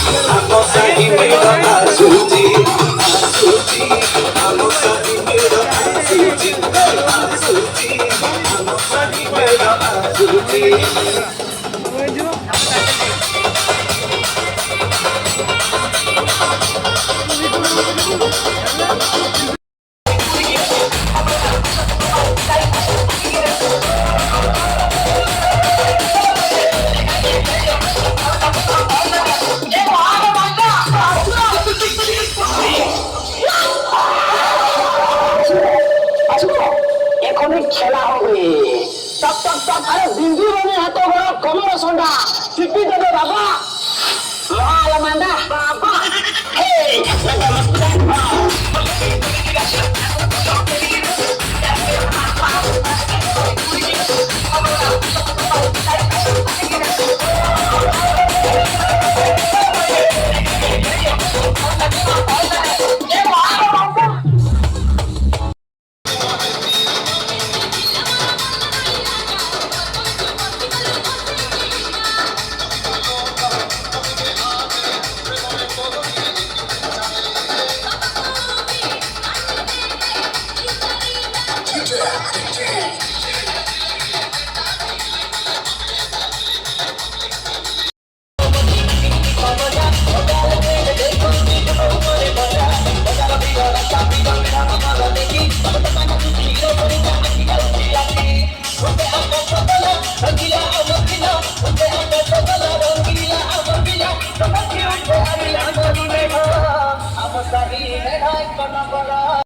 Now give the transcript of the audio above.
Amo sahi mera asuji, asuji. Amo sahi mera asuji, asuji. Amo sahi mera asuji. এখনই খেলা হবে top top top আরে বিন্দু মানে এত বড় কমর সন্ডা চিপি দেবে বাবা মালামান্ডা বাবা হেই I'm